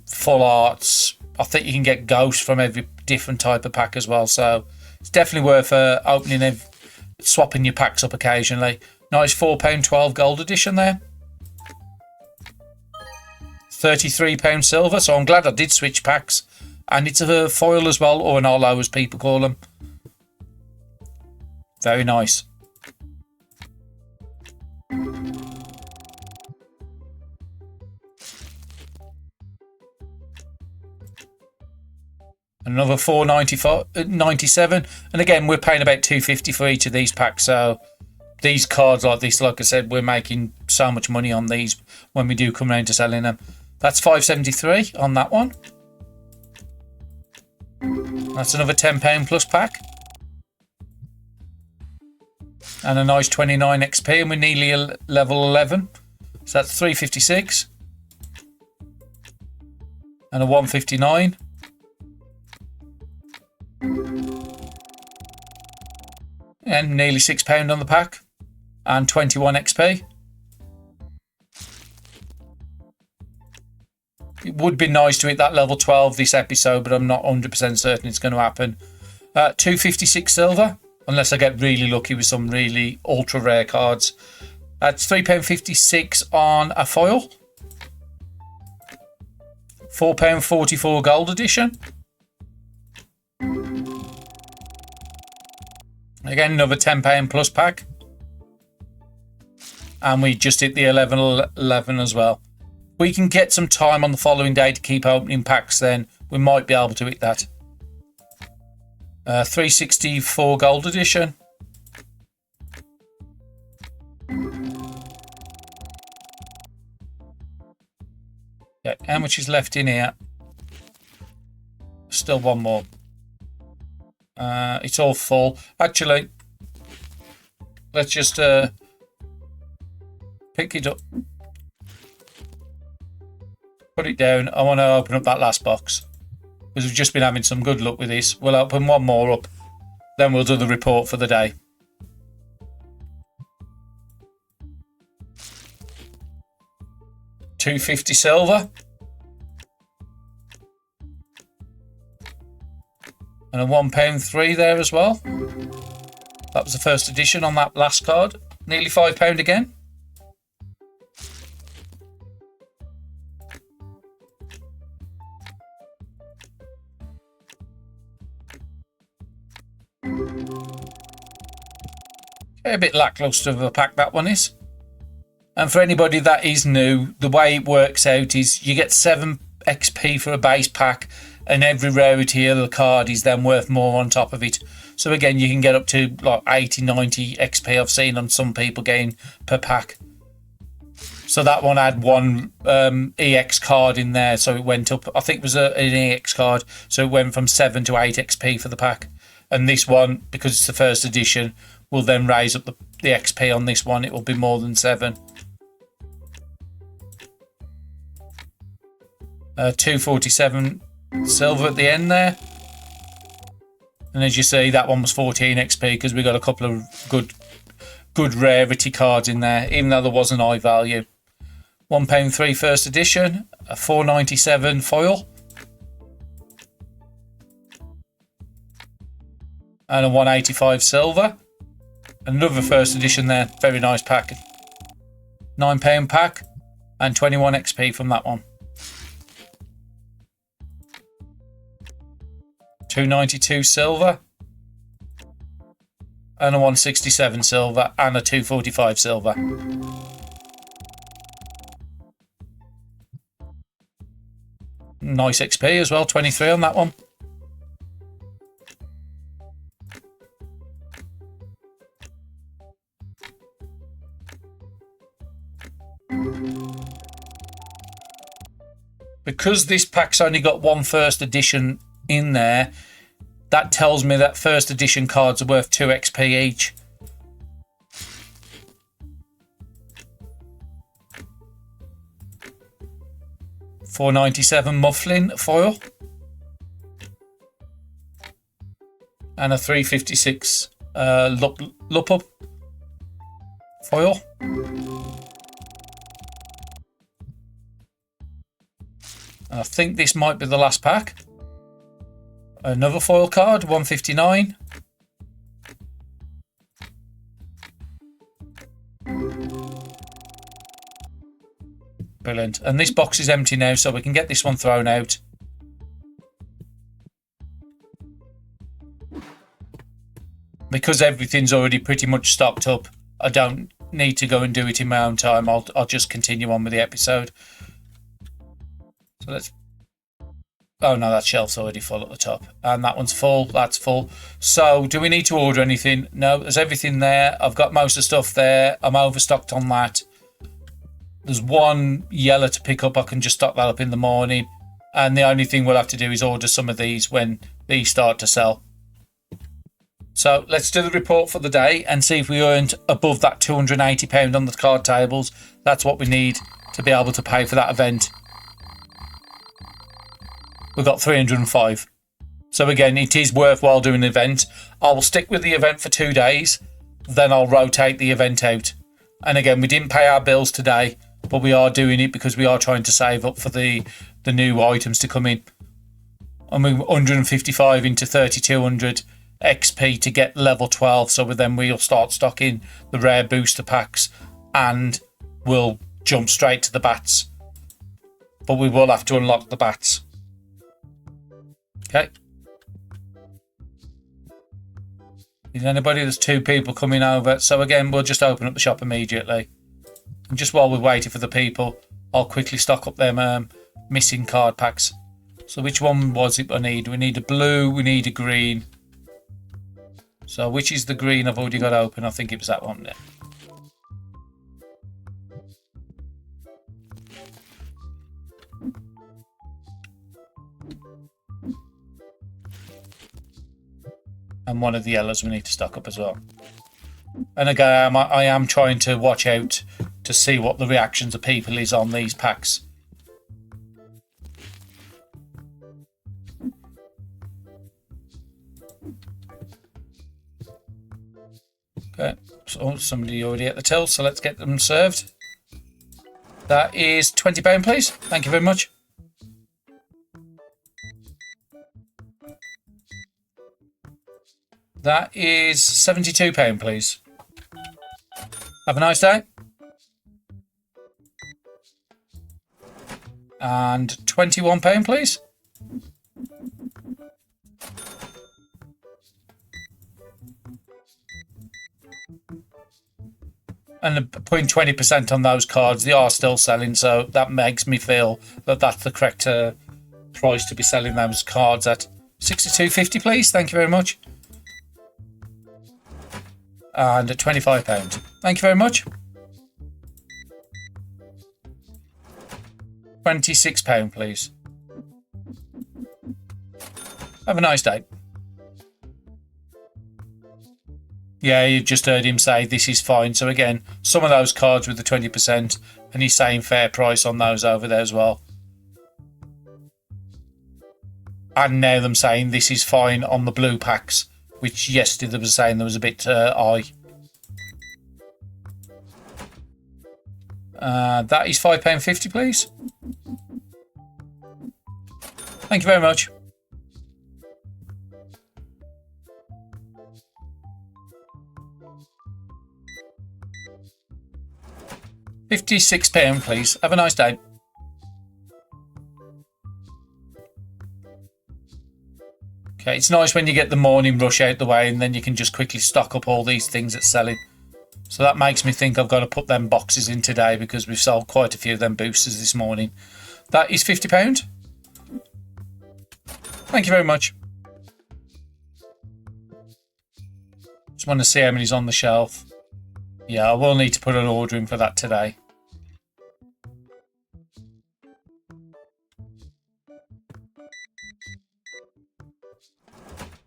full arts. I think you can get ghosts from every different type of pack as well, so it's definitely worth opening, swapping your packs up occasionally. Nice £4.12 gold edition there. £33 silver, so I'm glad I did switch packs. And it's a foil as well, or an holo as people call them. Very nice. Another $4.97, and again we're paying about $2.50 for each of these packs. So these cards like this, like I said, we're making so much money on these when we do come around to selling them. That's $5.73 on that one. That's another £10 plus pack, and a nice 29 XP, and we're nearly level 11. So that's $3.56 and a $1.59. And nearly £6 on the pack, and 21 XP. It would be nice to hit that level 12 this episode, but I'm not 100% certain it's going to happen. 256 silver, unless I get really lucky with some really ultra rare cards. That's £3.56 on a foil. £4.44 gold edition. Again, another £10 plus pack. And we just hit the 11 as well. We can get some time on the following day to keep opening packs, then we might be able to hit that. 364 gold edition. Okay, how much is left in here? Still one more. It's all full. Actually, let's just pick it up. Put it down. I want to open up that last box. because we've just been having some good luck with this. We'll open one more up, then we'll do the report for the day. £250 silver. And a £1.3 there as well. That was the first edition on that last card. Nearly £5 again. A bit lackluster of a pack that one is. And for anybody that is new, the way it works out is you get 7 XP for a base pack, and every rarity of the card is then worth more on top of it. So again, you can get up to like 80, 90 XP I've seen on some people getting per pack. So that one had one EX card in there, so it went up. I think it was an EX card, so it went from 7 to 8 XP for the pack. And this one, because it's the first edition, will then raise up the XP on this one. It will be more than 7. 247 silver at the end there. And as you see, that one was 14 XP because we got a couple of good rarity cards in there, even though there was an high value. £1.3 first edition, a 497 foil, and a 185 silver. Another first edition there, very nice pack. £9 pack and 21 XP from that one. 292 silver and a 167 silver and a 245 silver. Nice XP as well, 23 on that one. Because this pack's only got one first edition in there, that tells me that first edition cards are worth 2 XP each. $4.97 mufflin foil and a 356 lup up foil. I think this might be the last pack. Another foil card, 159. Brilliant. And this box is empty now, so we can get this one thrown out. Because everything's already pretty much stocked up, I don't need to go and do it in my own time. I'll just continue on with the episode. So let's... Oh no, that shelf's already full at the top. And that one's full, that's full. So, do we need to order anything? No, there's everything there. I've got most of the stuff there. I'm overstocked on that. There's one yellow to pick up. I can just stock that up in the morning. And the only thing we'll have to do is order some of these when these start to sell. So, let's do the report for the day and see if we earned above that £280 on the card tables. That's what we need to be able to pay for that event. We got 305. So again, it is worthwhile doing an event. I'll stick with the event for 2 days, then I'll rotate the event out. And again, we didn't pay our bills today, but we are doing it because we are trying to save up for the new items to come in. And we 155 into 3200 XP to get level 12. So then we'll start stocking the rare booster packs and we'll jump straight to the bats. But we will have to unlock the bats. Okay. Is anybody? There's 2 people coming over. So again, we'll just open up the shop immediately. And just while we're waiting for the people, I'll quickly stock up them missing card packs. So which one was it I need? We need a blue, we need a green. So which is the green I've already got open? I think it was that one there. And one of the yellows we need to stock up as well. And again, I am trying to watch out to see what the reactions of people is on these packs. Okay, so somebody already at the till, so let's get them served. That is £20, please. Thank you very much. That is £72, please. Have a nice day. And £21, please. And putting 20% on those cards, they are still selling, so that makes me feel that that's the correct price to be selling those cards at. £62.50, please. Thank you very much. And £25. Thank you very much. £26, please. Have a nice day. Yeah, you just heard him say this is fine. So again, some of those cards with the 20%, and he's saying fair price on those over there as well. And now them saying this is fine on the blue packs, which yesterday they were saying there was a bit high. That is £5.50, please. Thank you very much. £56, please. Have a nice day. Okay, it's nice when you get the morning rush out the way and then you can just quickly stock up all these things that's selling. So that makes me think I've got to put them boxes in today because we've sold quite a few of them boosters this morning. That is £50. Thank you very much. Just want to see how many's on the shelf. Yeah, I will need to put an order in for that today.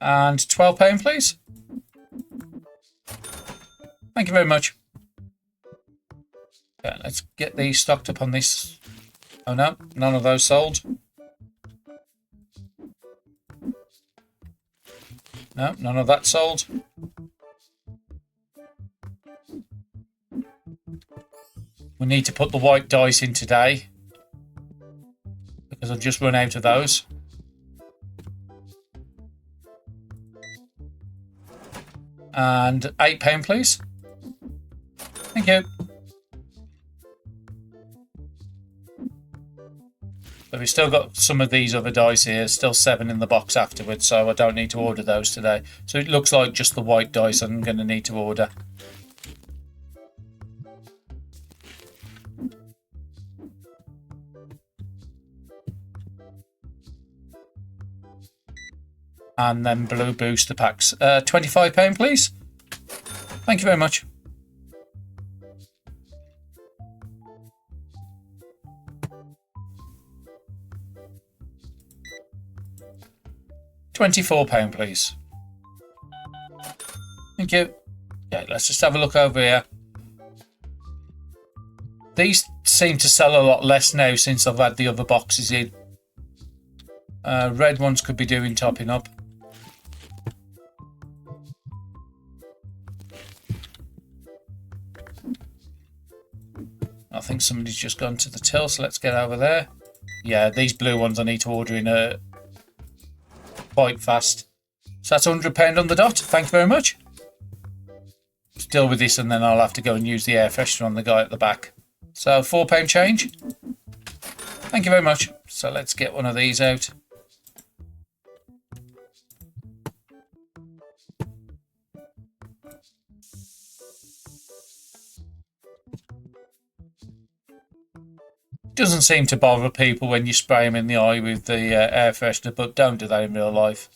And £12, please. Thank you very much. Okay, let's get these stocked up on this. Oh no, none of those sold. No, none of that sold. We need to put the white dice in today because I've just run out of those. And £8, please. Thank you. But we've still got some of these other dice here, still 7 in the box afterwards, so I don't need to order those today. So it looks like just the white dice I'm going to need to order. And then blue booster packs. £25, please. Thank you very much. £24, please. Thank you. Yeah, let's just have a look over here. These seem to sell a lot less now since I've had the other boxes in. Red ones could be doing topping up. I think somebody's just gone to the till, so let's get over there. Yeah, these blue ones I need to order in quite fast. So that's £100 on the dot. Thank you very much. Still with this, and then I'll have to go and use the air freshener on the guy at the back. So £4 change. Thank you very much. So let's get one of these out. Doesn't seem to bother people when you spray them in the eye with the air freshener, but don't do that in real life.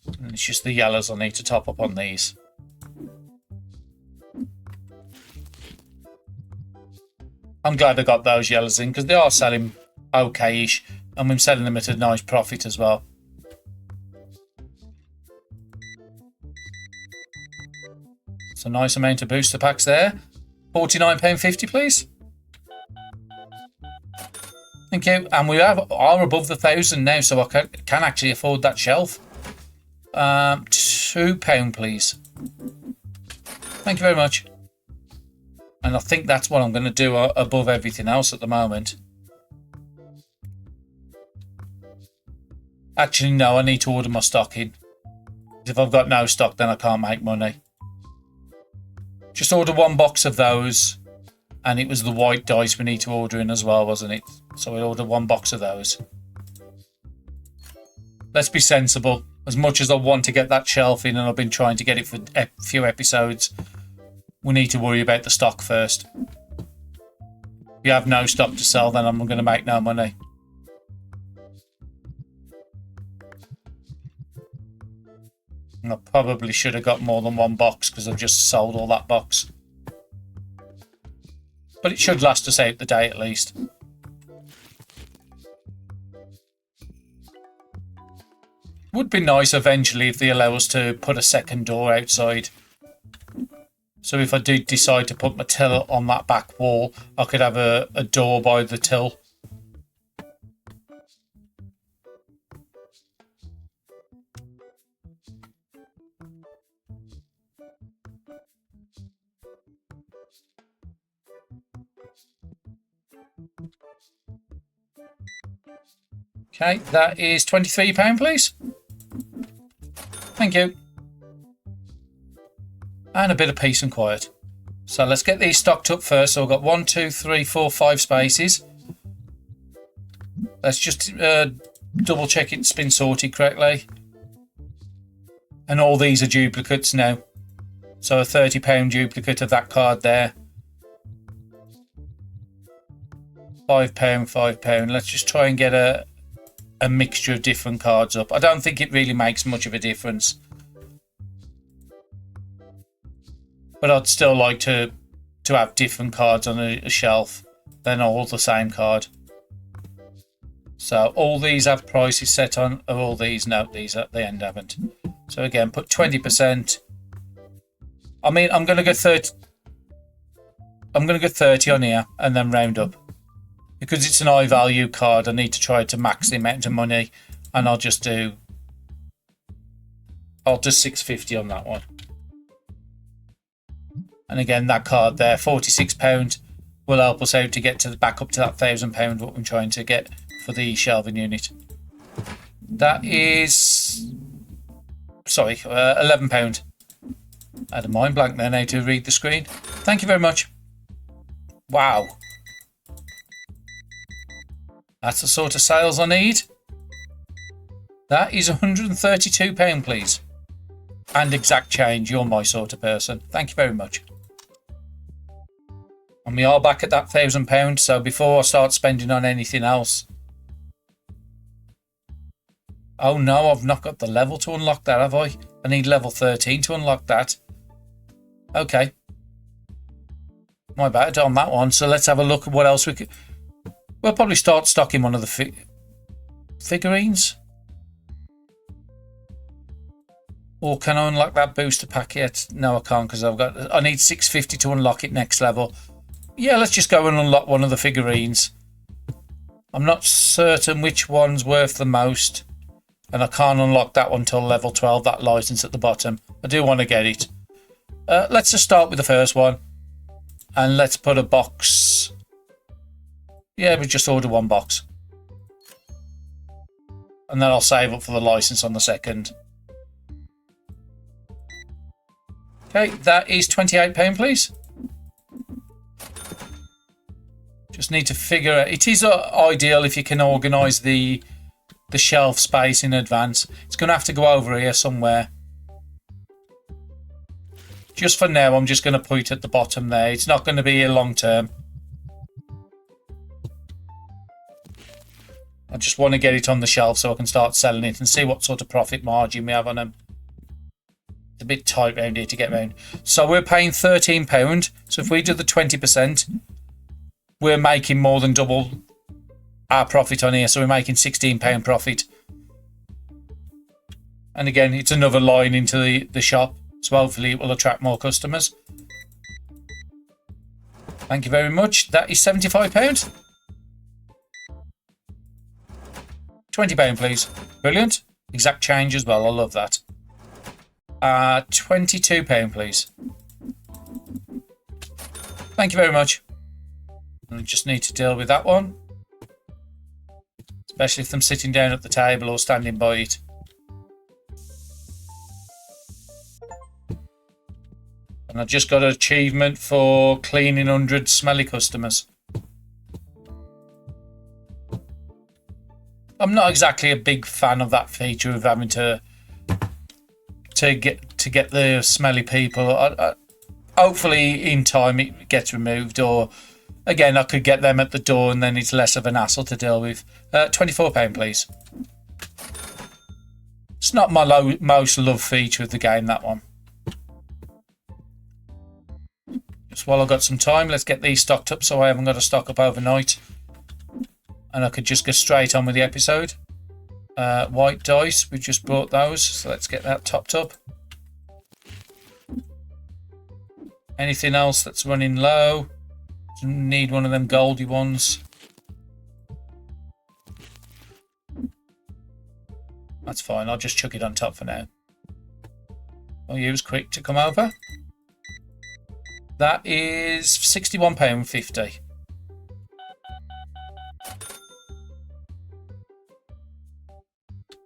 And it's just the yellows I need to top up on these. I'm glad I got those yellows in because they are selling okay-ish, and I'm selling them at a nice profit as well. It's a nice amount of booster packs there. £49.50, please. Thank you. And we are above the 1,000 now, so I can actually afford that shelf. £2, please. Thank you very much. And I think that's what I'm going to do above everything else at the moment. Actually, no, I need to order my stock in. If I've got no stock, then I can't make money. Just order 1 box of those. And it was the white dice we need to order in as well, wasn't it? So we'll order 1 box of those. Let's be sensible. As much as I want to get that shelf in, and I've been trying to get it for a few episodes, we need to worry about the stock first. If you have no stock to sell, then I'm going to make no money. And I probably should have got more than 1 box because I've just sold all that box. But it should last us out the day at least. Would be nice eventually if they allow us to put a second door outside. So if I do decide to put my till on that back wall, I could have a door by the till. Okay, that is £23, please. Thank you. And a bit of peace and quiet. So let's get these stocked up first. So I've got 1, 2, 3, 4, 5 spaces. Let's just double check it's been sorted correctly. And all these are duplicates now. So a £30 duplicate of that card there. £5, £5. Let's just try and get a mixture of different cards up. I don't think it really makes much of a difference. But I'd still like to have different cards on a shelf than all the same card. So all these have prices set on. Are all these? No, these at the end haven't. So again, put 20%. I mean, I'm going to go 30. I'm going to go 30 on here and then round up. Because it's an high value card, I need to try to max the amount of money, and I'll just do £6.50 on that one. And again, that card there, £46, will help us out to get to the back up to that £1,000 what I'm trying to get for the shelving unit. That is £11. I had a mind blank there now to read the screen. Thank you very much. Wow. That's the sort of sales I need. That is £132, please. And exact change. You're my sort of person. Thank you very much. And we are back at that £1,000. So before I start spending on anything else. Oh no, I've not got the level to unlock that, have I? I need level 13 to unlock that. Okay. My bad on that one. So let's have a look at what else we could... We'll probably start stocking one of the figurines. Or can I unlock that booster pack yet? No, I can't because I need 650 to unlock it next level. Yeah, let's just go and unlock one of the figurines. I'm not certain which one's worth the most. And I can't unlock that one till level 12, that license at the bottom. I do want to get it. Let's just start with the first one. And let's put a box... Yeah, we just order 1 box. And then I'll save up for the license on the second. Okay, that is £28, please. Just need to figure out... It is ideal if you can organise the shelf space in advance. It's going to have to go over here somewhere. Just for now, I'm just going to put it at the bottom there. It's not going to be here long term. I just want to get it on the shelf so I can start selling it and see what sort of profit margin we have on them. It's a bit tight around here to get round. So we're paying £13. So if we do the 20%, we're making more than double our profit on here. So we're making £16 profit. And again, it's another line into the shop. So hopefully it will attract more customers. Thank you very much. That is £75. £20, please. Brilliant. Exact change as well. I love that. £22, please. Thank you very much. I just need to deal with that one. Especially if I'm sitting down at the table or standing by it. And I just got an achievement for cleaning 100 smelly customers. I'm not exactly a big fan of that feature of having to get the smelly people. Hopefully in time it gets removed, or again I could get them at the door and then it's less of an hassle to deal with. £24, please. It's not my most loved feature of the game, that one. Just while I've got some time, let's get these stocked up so I haven't got to stock up overnight. And I could just go straight on with the episode. White dice, we just brought those, so let's get that topped up. Anything else that's running low? Need one of them goldy ones. That's fine, I'll just chuck it on top for now. Oh, you was quick to come over. That is £61.50.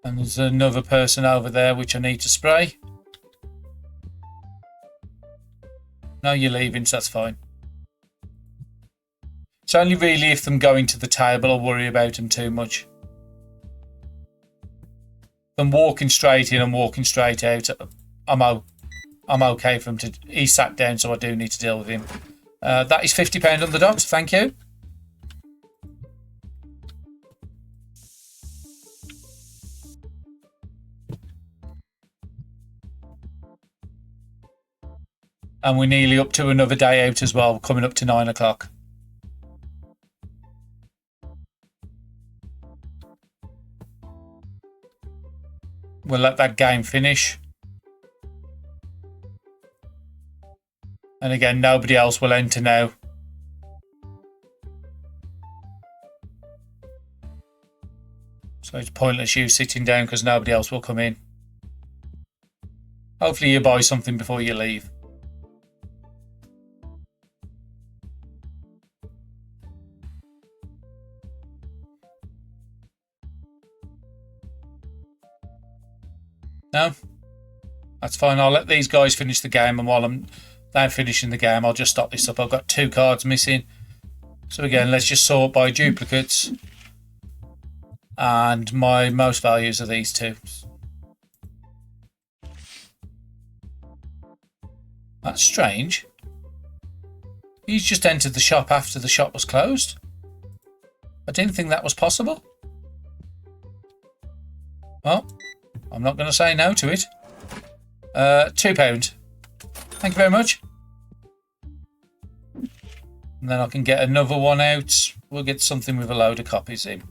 And there's another person over there which I need to spray. No, you're leaving, so that's fine. It's only really if I'm going to the table I'll worry about them too much. If I'm walking straight in and walking straight out, I'm okay for him to... He sat down, so I do need to deal with him. That is £50 on the dot, thank you. And we're nearly up to another day out as well, coming up to 9 o'clock. We'll let that game finish. And again, nobody else will enter now. So it's pointless you sitting down because nobody else will come in. Hopefully you buy something before you leave. No? That's fine. I'll let these guys finish the game, and while they're finishing the game, I'll just stop this up. I've got 2 cards missing. So again, let's just sort by duplicates. And my most values are these 2. That's strange. He's just entered the shop after the shop was closed. I didn't think that was possible. Well, I'm not going to say no to it. £2. Thank you very much. And then I can get another one out. We'll get something with a load of copies in.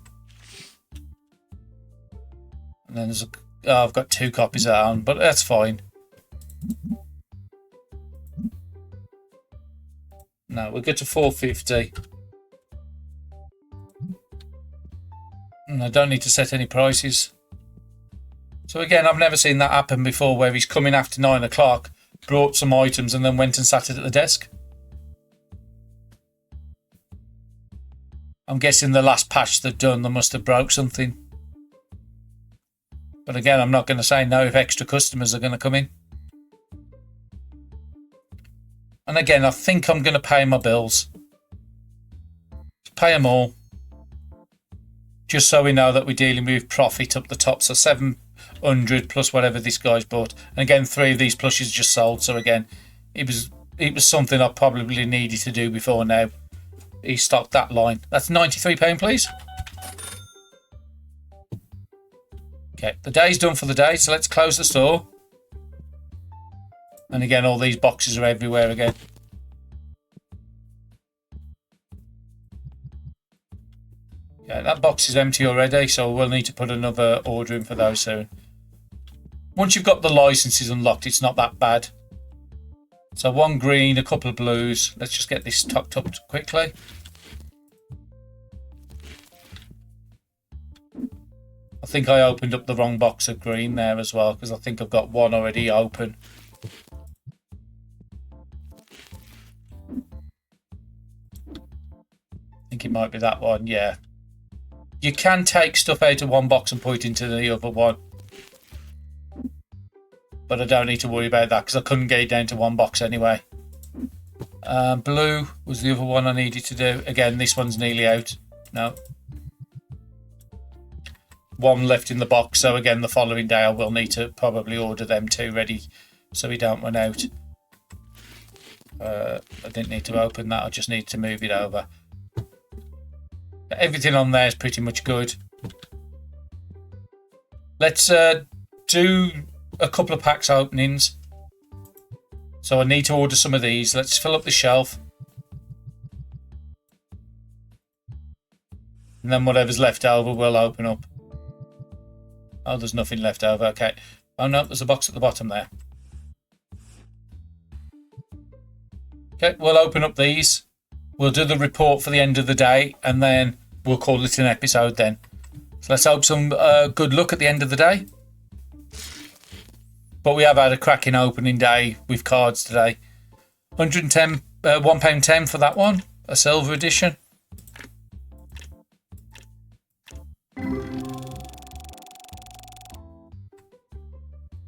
And then there's I've got 2 copies on, but that's fine. No, we'll get to £4.50. And I don't need to set any prices. So again, I've never seen that happen before, where he's coming after 9 o'clock, brought some items and then went and sat it at the desk. I'm guessing the last patch they've done, they must have broke something. But again, I'm not going to say no if extra customers are going to come in. And again, I think I'm going to pay my bills. Pay them all. Just so we know that we're dealing with profit up the top. So 700 plus whatever this guy's bought. And again, 3 of these plushies just sold. So again, it was something I probably needed to do before now. He stocked that line. That's £93, please. Okay, the day's done for the day, so let's close the store. And again, all these boxes are everywhere again. Okay, that box is empty already, so we'll need to put another order in for those soon. Once you've got the licenses unlocked, it's not that bad. So 1 green, a couple of blues. Let's just get this tucked up quickly. I think I opened up the wrong box of green there as well, because I think I've got one already open. I think it might be that one, yeah. You can take stuff out of one box and put it into the other one. But I don't need to worry about that because I couldn't get it down to one box anyway. Blue was the other one I needed to do. Again, this one's nearly out. No. One left in the box, so again, the following day I will need to probably order them two ready so we don't run out. I didn't need to open that, I just need to move it over. Everything on there is pretty much good. Let's do a couple of packs openings. So I need to order some of these. Let's fill up the shelf. And then whatever's left over we'll open up. Oh, there's nothing left over. Okay. Oh no, there's a box at the bottom there. Okay, we'll open up these. We'll do the report for the end of the day and then we'll call it an episode then. So let's hope some good luck at the end of the day. But we have had a cracking opening day with cards today. £1.10 for that one. A silver edition.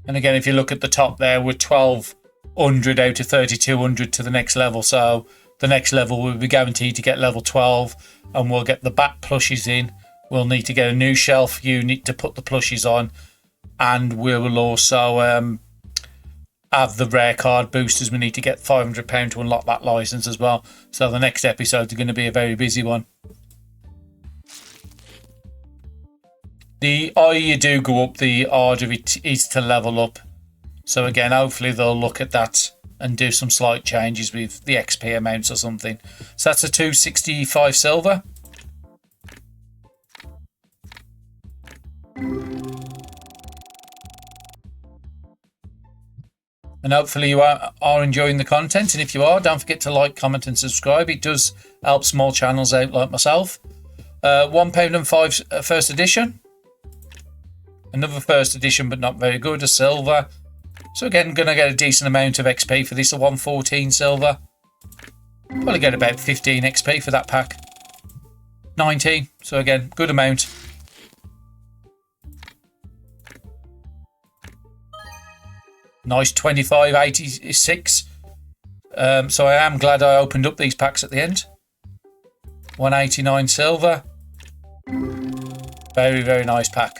And again, if you look at the top there, we're 1200 out of 3200 to the next level. So the next level will be guaranteed to get level 12 and we'll get the back plushies in. We'll need to get a new shelf unit to put the plushies on. And we will also have the rare card boosters. We need to get £500 to unlock that license as well. So the next episode is going to be a very busy one. The higher you do go up, the harder it is to level up. So again, hopefully they'll look at that and do some slight changes with the XP amounts or something. So that's a 265 silver. And hopefully you are enjoying the content. And if you are, don't forget to like, comment and subscribe. It does help small channels out like myself. £1.05 first edition. Another first edition, but not very good, a silver. So again, going to get a decent amount of XP for this, a 114 silver. Probably get about 15 XP for that pack. 19, so again, good amount. Nice 2586. So I am glad I opened up these packs at the end. 189 silver. Very, very nice pack.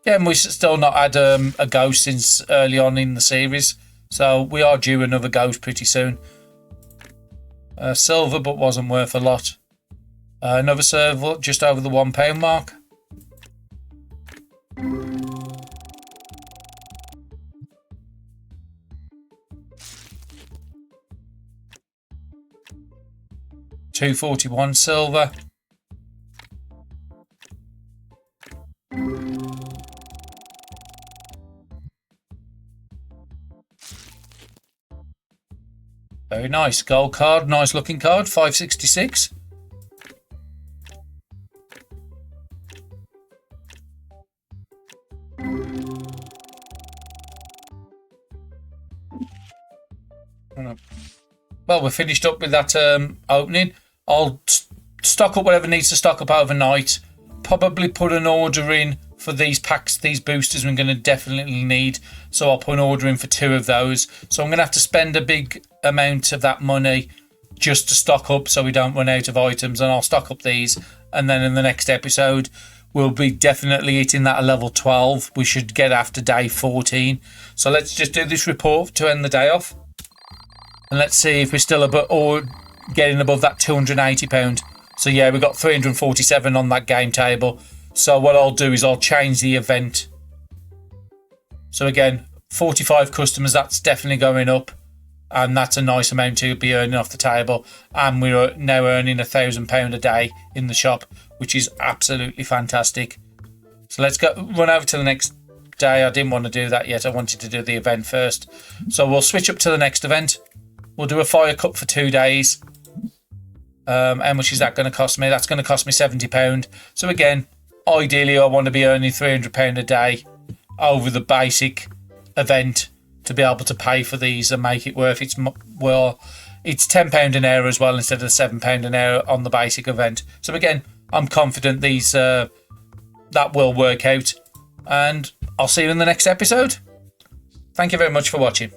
Again, we've still not had a ghost since early on in the series. So we are due another ghost pretty soon. Silver, but wasn't worth a lot. Another silver, just over the £1 mark. £241 silver. Very nice. Gold card. Nice looking card. 566. Well, we're finished up with that opening. I'll stock up whatever needs to stock up overnight. Probably put an order in for these packs, these boosters we're going to definitely need. So I'll put an order in for 2 of those. So I'm going to have to spend a big amount of that money just to stock up so we don't run out of items. And I'll stock up these. And then in the next episode, we'll be definitely hitting that at level 12. We should get after day 14. So let's just do this report to end the day off. And let's see if we're still getting above that £280. So yeah, we've got 347 on that game table. So what I'll do is I'll change the event. So again, 45 customers, that's definitely going up. And that's a nice amount to be earning off the table. And we're now earning £1,000 a day in the shop, which is absolutely fantastic. So let's run over to the next day. I didn't want to do that yet. I wanted to do the event first. So we'll switch up to the next event. We'll do a fire cup for 2 days. How much is that going to cost me? That's going to cost me £70. So again, Ideally, I want to be earning £300 a day over the basic event to be able to pay for these and make it worth its well. It's £10 an hour as well instead of £7 an hour on the basic event. So again, I'm confident these that will work out, and I'll see you in the next episode. Thank you very much for watching.